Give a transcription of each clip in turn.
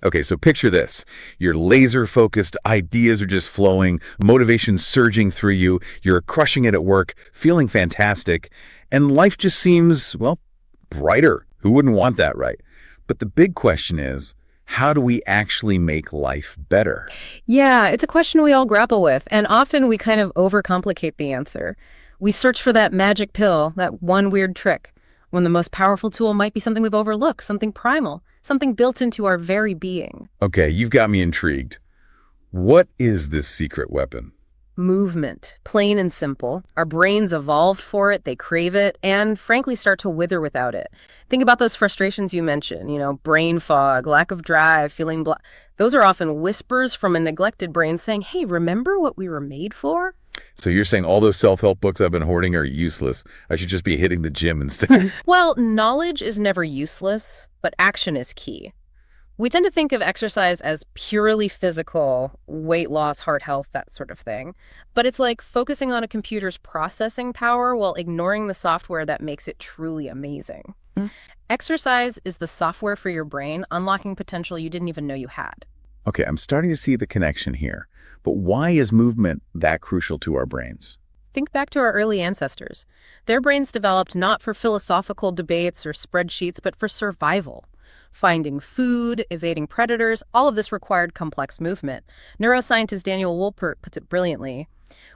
Okay, so picture this. You're laser focused, ideas are just flowing, motivation surging through you, you're crushing it at work, feeling fantastic, and life just seems, well, brighter. Who wouldn't want that, right? But the big question is, how do we actually make life better? Yeah, it's a question we all grapple with, and often we kind of overcomplicate the answer. We search for that magic pill, that one weird trick, when the most powerful tool might be something we've overlooked, something primal, something built into our very being. Okay, you've got me intrigued. What is this secret weapon? Movement, plain and simple. Our brains evolved for it, they crave it, and frankly start to wither without it. Think about those frustrations you mentioned, brain fog, lack of drive, feeling Those are often whispers from a neglected brain saying, hey, remember what we were made for? So you're saying all those self-help books I've been hoarding are useless. I should just be hitting the gym instead. Well, knowledge is never useless, but action is key. We tend to think of exercise as purely physical, weight loss, heart health, that sort of thing. But it's like focusing on a computer's processing power while ignoring the software that makes it truly amazing. Exercise is the software for your brain, unlocking potential you didn't even know you had. Okay, I'm starting to see the connection here. But why is movement that crucial to our brains? Think back to our early ancestors. Their brains developed not for philosophical debates or spreadsheets, but for survival. Finding food, evading predators, all of this required complex movement. Neuroscientist Daniel Wolpert puts it brilliantly.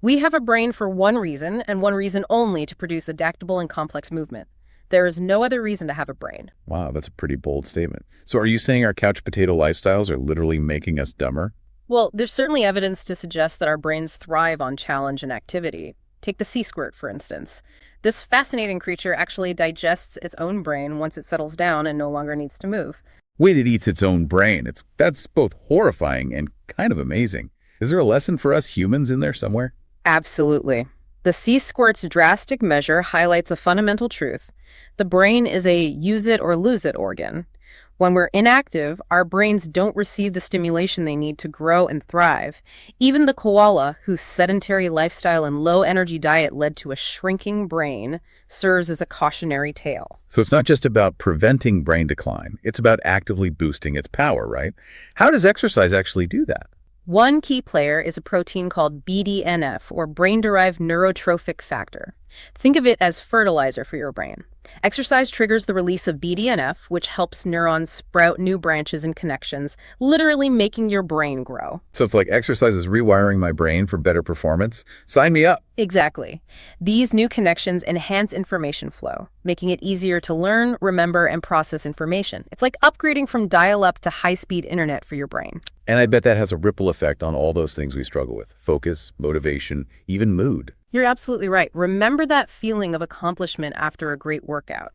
We have a brain for one reason, and one reason only, to produce adaptable and complex movement. There is no other reason to have a brain. Wow, that's a pretty bold statement. So are you saying our couch potato lifestyles are literally making us dumber? Well, there's certainly evidence to suggest that our brains thrive on challenge and activity. Take the sea squirt, for instance. This fascinating creature actually digests its own brain once it settles down and no longer needs to move. Wait, it eats its own brain. That's both horrifying and kind of amazing. Is there a lesson for us humans in there somewhere? Absolutely. The sea squirt's drastic measure highlights a fundamental truth. The brain is a use it or lose it organ. When we're inactive, our brains don't receive the stimulation they need to grow and thrive. Even the koala, whose sedentary lifestyle and low-energy diet led to a shrinking brain, serves as a cautionary tale. So it's not just about preventing brain decline. It's about actively boosting its power, right? How does exercise actually do that? One key player is a protein called BDNF, or brain-derived neurotrophic factor. Think of it as fertilizer for your brain. Exercise triggers the release of BDNF, which helps neurons sprout new branches and connections, literally making your brain grow. So it's like exercise is rewiring my brain for better performance? Sign me up. Exactly. These new connections enhance information flow, making it easier to learn, remember, and process information. It's like upgrading from dial-up to high-speed internet for your brain. And I bet that has a ripple effect on all those things we struggle with. Focus, motivation, even mood. You're absolutely right. Remember that feeling of accomplishment after a great workout.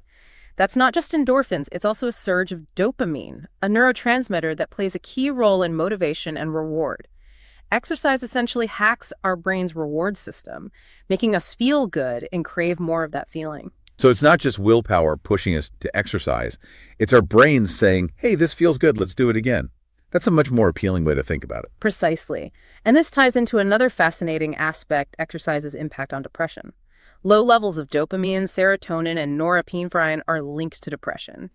That's not just endorphins, it's also a surge of dopamine, a neurotransmitter that plays a key role in motivation and reward. Exercise essentially hacks our brain's reward system, making us feel good and crave more of that feeling. So it's not just willpower pushing us to exercise. It's our brains saying, hey, this feels good, let's do it again. That's a much more appealing way to think about it. Precisely. And this ties into another fascinating aspect: exercise's impact on depression. Low levels of dopamine, serotonin, and norepinephrine are linked to depression.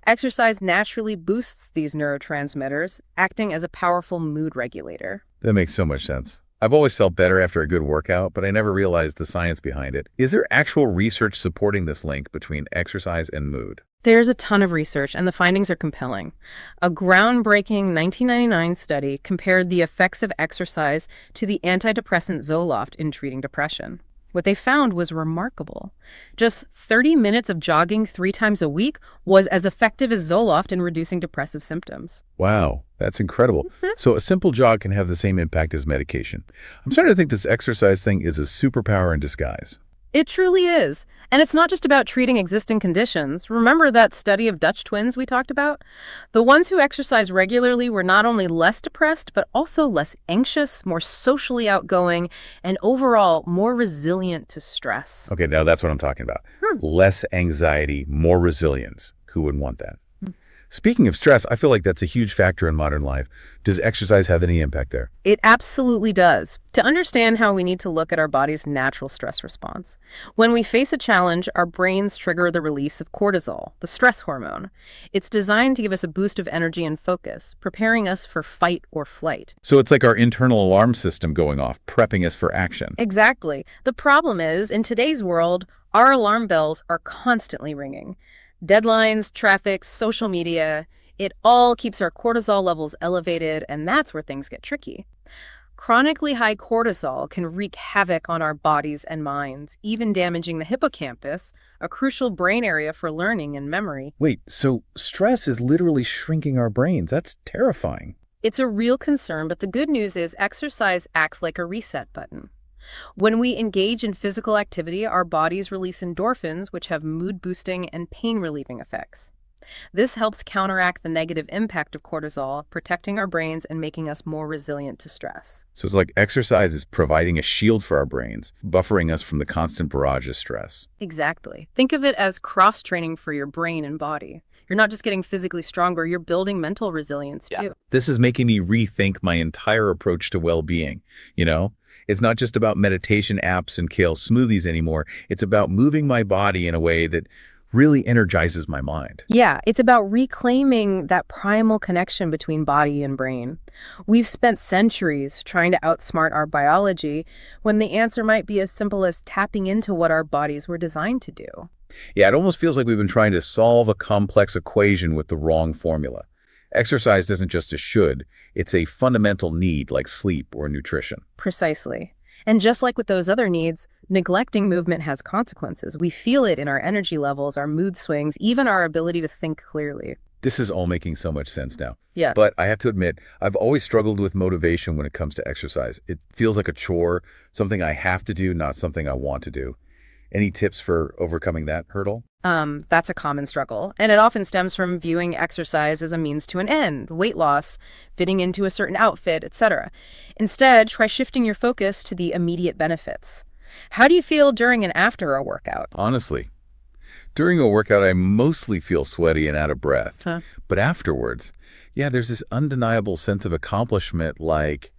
Exercise naturally boosts these neurotransmitters, acting as a powerful mood regulator. That makes so much sense. I've always felt better after a good workout, but I never realized the science behind it. Is there actual research supporting this link between exercise and mood? There's a ton of research, and the findings are compelling. A groundbreaking 1999 study compared the effects of exercise to the antidepressant Zoloft in treating depression. What they found was remarkable. Just 30 minutes of jogging 3 times a week was as effective as Zoloft in reducing depressive symptoms. Wow, that's incredible. So a simple jog can have the same impact as medication. I'm starting to think this exercise thing is a superpower in disguise. It truly is. And it's not just about treating existing conditions. Remember that study of Dutch twins we talked about? The ones who exercised regularly were not only less depressed, but also less anxious, more socially outgoing, and overall more resilient to stress. Okay, now that's what I'm talking about. Less anxiety, more resilience. Who wouldn't want that? Speaking of stress, I feel like that's a huge factor in modern life. Does exercise have any impact there? It absolutely does. To understand how we need to look at our body's natural stress response. When we face a challenge, our brains trigger the release of cortisol, the stress hormone. It's designed to give us a boost of energy and focus, preparing us for fight or flight. So it's like our internal alarm system going off, prepping us for action. Exactly. The problem is, in today's world, our alarm bells are constantly ringing. Deadlines, traffic, social media, it all keeps our cortisol levels elevated, and that's where things get tricky. Chronically high cortisol can wreak havoc on our bodies and minds, even damaging the hippocampus, a crucial brain area for learning and memory. Wait, so stress is literally shrinking our brains. That's terrifying. It's a real concern, but the good news is exercise acts like a reset button. When we engage in physical activity, our bodies release endorphins, which have mood-boosting and pain-relieving effects. This helps counteract the negative impact of cortisol, protecting our brains and making us more resilient to stress. So it's like exercise is providing a shield for our brains, buffering us from the constant barrage of stress. Exactly. Think of it as cross-training for your brain and body. You're not just getting physically stronger, you're building mental resilience too. This is making me rethink my entire approach to well-being. It's not just about meditation apps and kale smoothies anymore. It's about moving my body in a way that really energizes my mind. Yeah, it's about reclaiming that primal connection between body and brain. We've spent centuries trying to outsmart our biology when the answer might be as simple as tapping into what our bodies were designed to do. Yeah, it almost feels like we've been trying to solve a complex equation with the wrong formula. Exercise isn't just a should, it's a fundamental need like sleep or nutrition. Precisely. And just like with those other needs, neglecting movement has consequences. We feel it in our energy levels, our mood swings, even our ability to think clearly. This is all making so much sense now. Yeah. But I have to admit, I've always struggled with motivation when it comes to exercise. It feels like a chore, something I have to do, not something I want to do. Any tips for overcoming that hurdle? That's a common struggle, and it often stems from viewing exercise as a means to an end, weight loss, fitting into a certain outfit, etc. Instead, try shifting your focus to the immediate benefits. How do you feel during and after a workout? Honestly, during a workout, I mostly feel sweaty and out of breath. But afterwards, there's this undeniable sense of accomplishment, like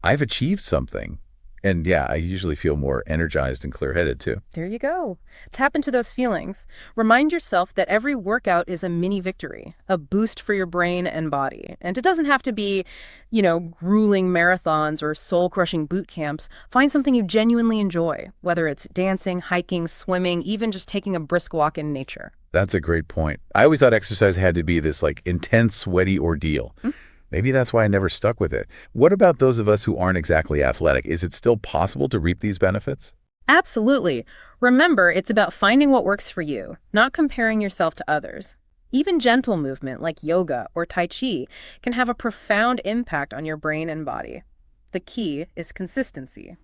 I've achieved something. And I usually feel more energized and clear-headed too. There you go. Tap into those feelings. Remind yourself that every workout is a mini victory, a boost for your brain and body. And it doesn't have to be, grueling marathons or soul-crushing boot camps. Find something you genuinely enjoy, whether it's dancing, hiking, swimming, even just taking a brisk walk in nature. That's a great point. I always thought exercise had to be this intense, sweaty ordeal. Maybe that's why I never stuck with it. What about those of us who aren't exactly athletic? Is it still possible to reap these benefits? Absolutely. Remember, it's about finding what works for you, not comparing yourself to others. Even gentle movement like yoga or tai chi can have a profound impact on your brain and body. The key is consistency.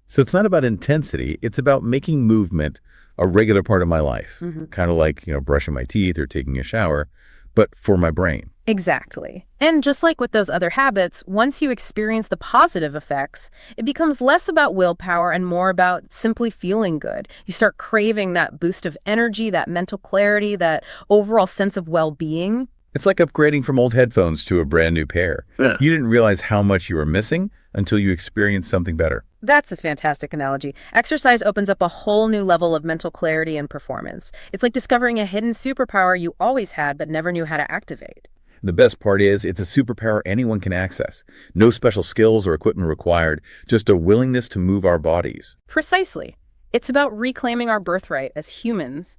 So it's not about intensity. It's about making movement a regular part of my life. Kind of like, brushing my teeth or taking a shower, but for my brain. Exactly. And just like with those other habits, once you experience the positive effects, it becomes less about willpower and more about simply feeling good. You start craving that boost of energy, that mental clarity, that overall sense of well-being. It's like upgrading from old headphones to a brand new pair. Yeah. You didn't realize how much you were missing until you experienced something better. That's a fantastic analogy. Exercise opens up a whole new level of mental clarity and performance. It's like discovering a hidden superpower you always had but never knew how to activate. The best part is it's a superpower anyone can access. No special skills or equipment required, just a willingness to move our bodies. Precisely. It's about reclaiming our birthright as humans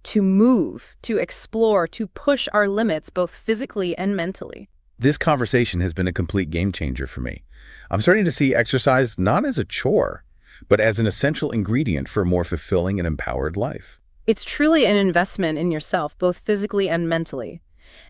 to move, to explore, to push our limits both physically and mentally. This conversation has been a complete game changer for me. I'm starting to see exercise not as a chore, but as an essential ingredient for a more fulfilling and empowered life. It's truly an investment in yourself, both physically and mentally.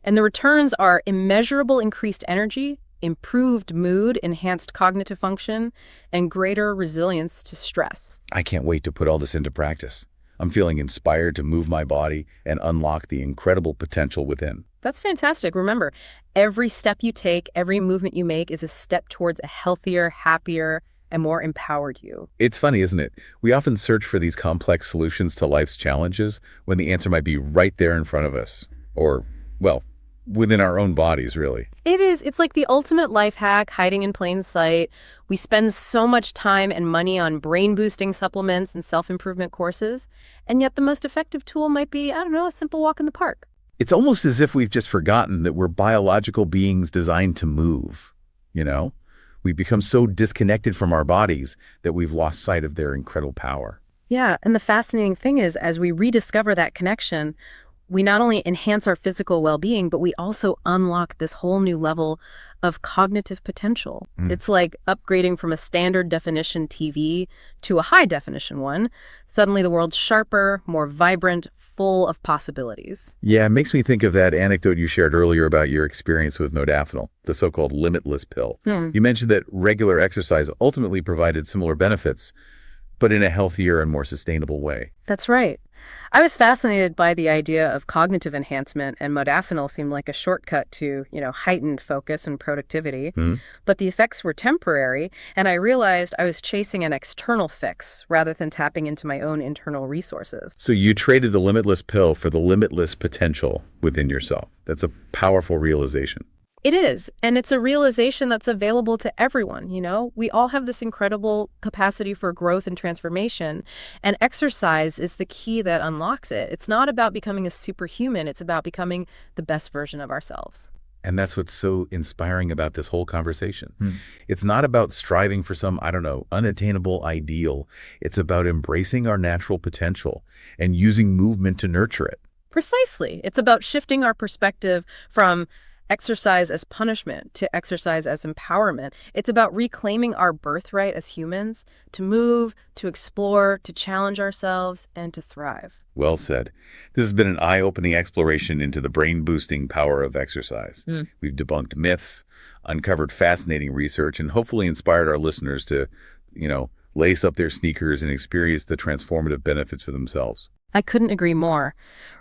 And the returns are immeasurable increased energy, improved mood, enhanced cognitive function, and greater resilience to stress. I can't wait to put all this into practice. I'm feeling inspired to move my body and unlock the incredible potential within. That's fantastic. Remember, every step you take, every movement you make is a step towards a healthier, happier, and more empowered you. It's funny, isn't it? We often search for these complex solutions to life's challenges when the answer might be right there in front of us. Or, well, within our own bodies, really. It is. It's like the ultimate life hack hiding in plain sight. We spend so much time and money on brain-boosting supplements and self-improvement courses, and yet the most effective tool might be, I don't know, a simple walk in the park. It's almost as if we've just forgotten that we're biological beings designed to move, you know? We've become so disconnected from our bodies that we've lost sight of their incredible power. Yeah, and the fascinating thing is, as we rediscover that connection, we not only enhance our physical well-being, but we also unlock this whole new level of cognitive potential. It's like upgrading from a standard definition TV to a high definition one. Suddenly the world's sharper, more vibrant, full of possibilities. Yeah, it makes me think of that anecdote you shared earlier about your experience with modafinil, the so-called limitless pill. You mentioned that regular exercise ultimately provided similar benefits, but in a healthier and more sustainable way. That's right. I was fascinated by the idea of cognitive enhancement, and modafinil seemed like a shortcut to, heightened focus and productivity. But the effects were temporary, and I realized I was chasing an external fix rather than tapping into my own internal resources. So you traded the limitless pill for the limitless potential within yourself. That's a powerful realization. It is, and it's a realization that's available to everyone, We all have this incredible capacity for growth and transformation, and exercise is the key that unlocks it. It's not about becoming a superhuman, it's about becoming the best version of ourselves. And that's what's so inspiring about this whole conversation. It's not about striving for some, unattainable ideal. It's about embracing our natural potential and using movement to nurture it. Precisely. It's about shifting our perspective from exercise as punishment to exercise as empowerment. It's about reclaiming our birthright as humans to move, to explore, to challenge ourselves, and to thrive. Well said. This has been an eye-opening exploration into the brain-boosting power of exercise. We've debunked myths, uncovered fascinating research, and hopefully inspired our listeners to, lace up their sneakers and experience the transformative benefits for themselves. I couldn't agree more.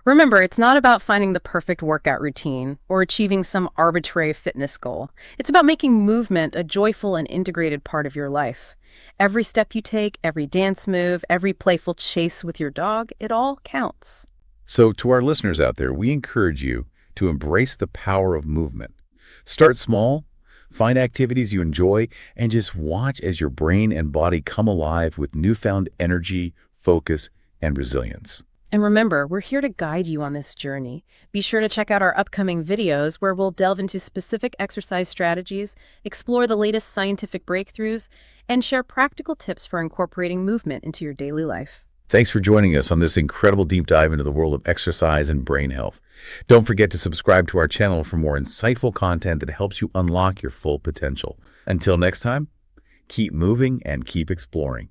Remember, it's not about finding the perfect workout routine or achieving some arbitrary fitness goal. It's about making movement a joyful and integrated part of your life. Every step you take, every dance move, every playful chase with your dog, it all counts. So to our listeners out there, we encourage you to embrace the power of movement. Start small, find activities you enjoy, and just watch as your brain and body come alive with newfound energy, focus, and resilience. And remember, we're here to guide you on this journey. Be sure to check out our upcoming videos where we'll delve into specific exercise strategies, explore the latest scientific breakthroughs, and share practical tips for incorporating movement into your daily life. Thanks for joining us on this incredible deep dive into the world of exercise and brain health. Don't forget to subscribe to our channel for more insightful content that helps you unlock your full potential. Until next time, keep moving and keep exploring.